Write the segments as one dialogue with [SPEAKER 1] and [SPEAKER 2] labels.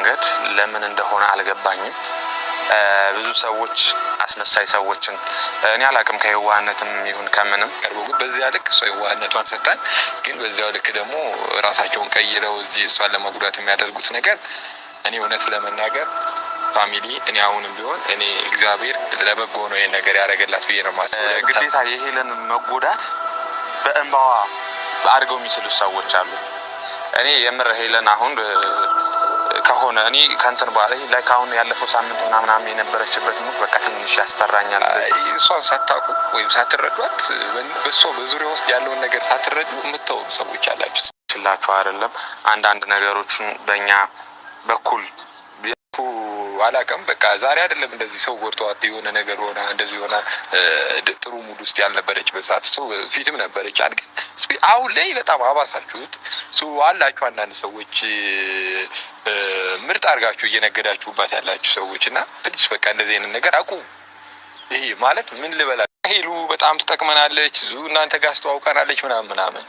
[SPEAKER 1] መንገድ ለምን እንደሆነ አልገባኝም። ብዙ ሰዎች አስመሳይ ሰዎችን እኔ አላቅም ከየዋህነትም ይሁን ከምንም ቀርቦ ግን በዚያ ልክ እሷ የዋህነቷን ሰጣን፣ ግን በዚያው ልክ ደግሞ ራሳቸውን ቀይረው እዚህ እሷን ለመጉዳት የሚያደርጉት ነገር እኔ እውነት ለመናገር ፋሚሊ እኔ አሁንም ቢሆን እኔ እግዚአብሔር ለበጎ ነው ይሄን ነገር ያደረገላት ብዬ ነው የማስበው። ግዴታ የሄለን መጎዳት በእንባዋ አድርገው የሚስሉ ሰዎች አሉ። እኔ የምር ሄለን አሁን ከሆነ እኔ ከንትን በኋላ ላይ ካሁን ያለፈው ሳምንት ምናምን የነበረችበት ሙድ በቃ ትንሽ ያስፈራኛል። እሷን ሳታውቁ ወይም ሳትረዷት በሷ በዙሪያ ውስጥ ያለውን ነገር ሳትረዱ የምታው ሰዎች አላችሁ ስላችሁ አይደለም። አንዳንድ ነገሮችን በእኛ በኩል አላቀም በቃ ዛሬ አይደለም እንደዚህ ሰው ወርቷት የሆነ ነገር ሆነ እንደዚህ ሆነ ጥሩ ሙድ ውስጥ ያልነበረች በሰዓት ሰው ፊትም ነበረች አልገን አሁን ላይ በጣም አባሳችሁት አላችሁ አንዳንድ ሰዎች ምርጥ አድርጋችሁ እየነገዳችሁባት ያላችሁ ሰዎች እና ፕሊስ በቃ እንደዚህ አይነት ነገር አቁሙ። ይሄ ማለት ምን ልበላ ሄሉ በጣም ትጠቅመናለች እናንተ ጋር አስተዋውቀናለች ምናምን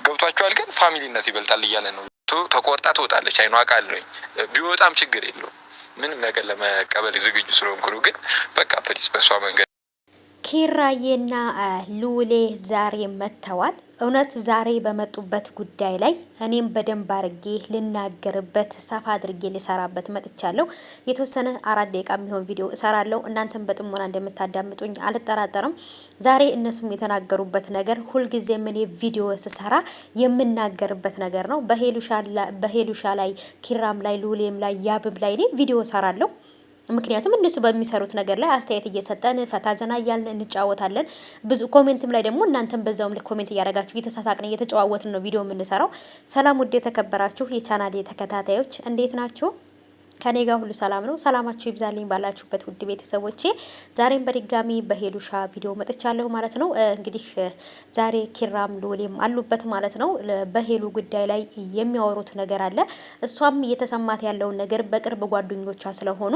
[SPEAKER 1] ገብቷችኋል። ግን ፋሚሊነት ይበልጣል እያለ ነው። ተቆርጣ ትወጣለች አይኗ ቃልኝ ቢወጣም ችግር የለውም ምንም ነገር ለመቀበል ዝግጁ ስለሆንኩ ነው። ግን በቃ ፕሊስ በሷ መንገድ
[SPEAKER 2] ኪራዬና ሉሌ ዛሬ መጥተዋል። እውነት ዛሬ በመጡበት ጉዳይ ላይ እኔም በደንብ አድርጌ ልናገርበት ሰፋ አድርጌ ልሰራበት መጥቻለሁ። የተወሰነ 4 ደቂቃ የሚሆን ቪዲዮ እሰራለሁ። እናንተም በጥሞና እንደምታዳምጡኝ አልጠራጠርም። ዛሬ እነሱም የተናገሩበት ነገር ሁልጊዜም እኔ ቪዲዮ ስሰራ የምናገርበት ነገር ነው። በሄሉሻ ላይ ኪራም ላይ ሉሌም ላይ ያብም ላይ እኔ ቪዲዮ እሰራለሁ። ምክንያቱም እነሱ በሚሰሩት ነገር ላይ አስተያየት እየሰጠን ፈታ ዘና እያልን እንጫወታለን። ብዙ ኮሜንትም ላይ ደግሞ እናንተም በዛውም ላይ ኮሜንት እያደረጋችሁ እየተሳሳቅን እየተጨዋወትን ነው ቪዲዮ የምንሰራው። ሰላም ውድ የተከበራችሁ የቻናሌ ተከታታዮች እንዴት ናችሁ? ከኔ ጋር ሁሉ ሰላም ነው። ሰላማችሁ ይብዛልኝ ባላችሁበት ውድ ቤተሰቦቼ። ዛሬም በድጋሚ በሄሉሻ ቪዲዮ መጥቻለሁ ማለት ነው። እንግዲህ ዛሬ ኪራም ሉሌም አሉበት ማለት ነው። በሄሉ ጉዳይ ላይ የሚያወሩት ነገር አለ። እሷም እየተሰማት ያለውን ነገር በቅርብ ጓደኞቿ ስለሆኑ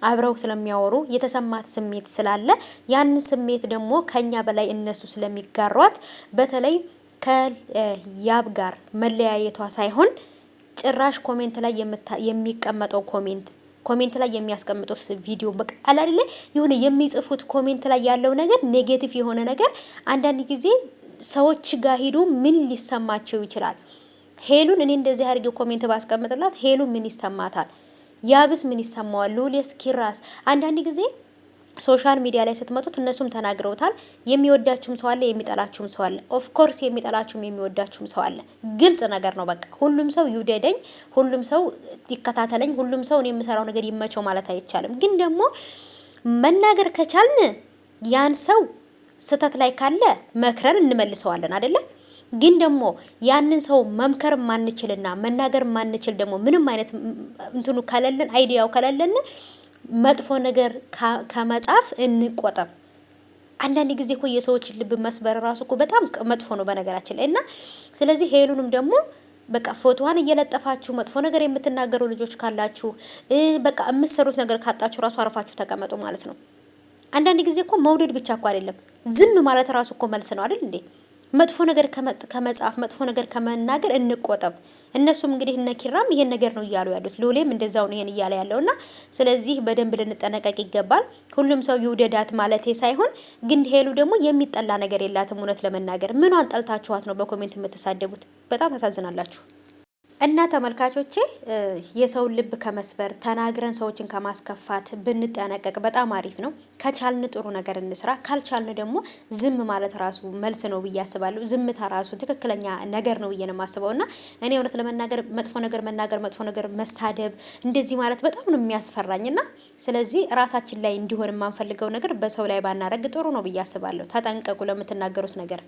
[SPEAKER 2] አብረው ስለሚያወሩ የተሰማት ስሜት ስላለ ያንን ስሜት ደግሞ ከኛ በላይ እነሱ ስለሚጋሯት በተለይ ከያብ ጋር መለያየቷ ሳይሆን ጭራሽ ኮሜንት ላይ የሚቀመጠው ኮሜንት ላይ የሚያስቀምጡት ቪዲዮ በቃ አላለ የሆነ የሚጽፉት ኮሜንት ላይ ያለው ነገር ኔጌቲቭ የሆነ ነገር አንዳንድ ጊዜ ሰዎች ጋር ሄዱ ምን ሊሰማቸው ይችላል? ሄሉን እኔ እንደዚህ አድርጌ ኮሜንት ባስቀምጥላት ሄሉ ምን ይሰማታል? ያብስ ምን ይሰማዋል? ሉሌስ ኪራስ አንዳንድ ጊዜ ሶሻል ሚዲያ ላይ ስትመጡት እነሱም ተናግረውታል። የሚወዳችሁም ሰው አለ፣ የሚጠላችሁም ሰው አለ። ኦፍ ኮርስ የሚጠላችሁም የሚወዳችሁም ሰው አለ። ግልጽ ነገር ነው። በቃ ሁሉም ሰው ይውደደኝ፣ ሁሉም ሰው ይከታተለኝ፣ ሁሉም ሰው እኔ የምሰራው ነገር ይመቸው ማለት አይቻልም። ግን ደግሞ መናገር ከቻልን ያን ሰው ስተት ላይ ካለ መክረን እንመልሰዋለን አይደለ? ግን ደግሞ ያንን ሰው መምከር ማንችልና መናገር ማንችል ደግሞ ምንም አይነት እንትኑ ከለለን አይዲያው ከለለን መጥፎ ነገር ከመጻፍ እንቆጠብ። አንዳንድ ጊዜ እኮ የሰዎችን ልብ መስበር ራሱ እኮ በጣም መጥፎ ነው በነገራችን ላይ እና ስለዚህ ሄሉንም ደግሞ በቃ ፎቶዋን እየለጠፋችሁ መጥፎ ነገር የምትናገሩ ልጆች ካላችሁ በቃ የምትሰሩት ነገር ካጣችሁ ራሱ አርፋችሁ ተቀመጡ ማለት ነው። አንዳንድ ጊዜ እኮ መውደድ ብቻ እኮ አይደለም ዝም ማለት ራሱ እኮ መልስ ነው አይደል እንዴ? መጥፎ ነገር ከመጻፍ መጥፎ ነገር ከመናገር እንቆጠብ። እነሱም እንግዲህ እነ ኪራም ይሄን ነገር ነው እያሉ ያሉት፣ ሎሌም እንደዛው ነው ይሄን እያለ ያለውና ስለዚህ በደንብ ልንጠነቀቅ ይገባል። ሁሉም ሰው ይውደዳት ማለቴ ሳይሆን ግን ሄሉ ደግሞ የሚጠላ ነገር የላትም። እውነት ለመናገር ምኗን ጠልታችኋት ነው በኮሜንት የምትሳደቡት? በጣም ታሳዝናላችሁ። እና ተመልካቾቼ የሰውን ልብ ከመስበር ተናግረን ሰዎችን ከማስከፋት ብንጠነቀቅ በጣም አሪፍ ነው። ከቻልን ጥሩ ነገር እንስራ፣ ካልቻልን ደግሞ ዝም ማለት ራሱ መልስ ነው ብዬ አስባለሁ። ዝምታ ራሱ ትክክለኛ ነገር ነው ብዬ ነው የማስበውና እኔ እውነት ለመናገር መጥፎ ነገር መናገር፣ መጥፎ ነገር መሳደብ እንደዚህ ማለት በጣም ነው የሚያስፈራኝና ስለዚህ ራሳችን ላይ እንዲሆን የማንፈልገው ነገር በሰው ላይ ባናረግ ጥሩ ነው ብዬ አስባለሁ። ተጠንቀቁ ለምትናገሩት ነገር።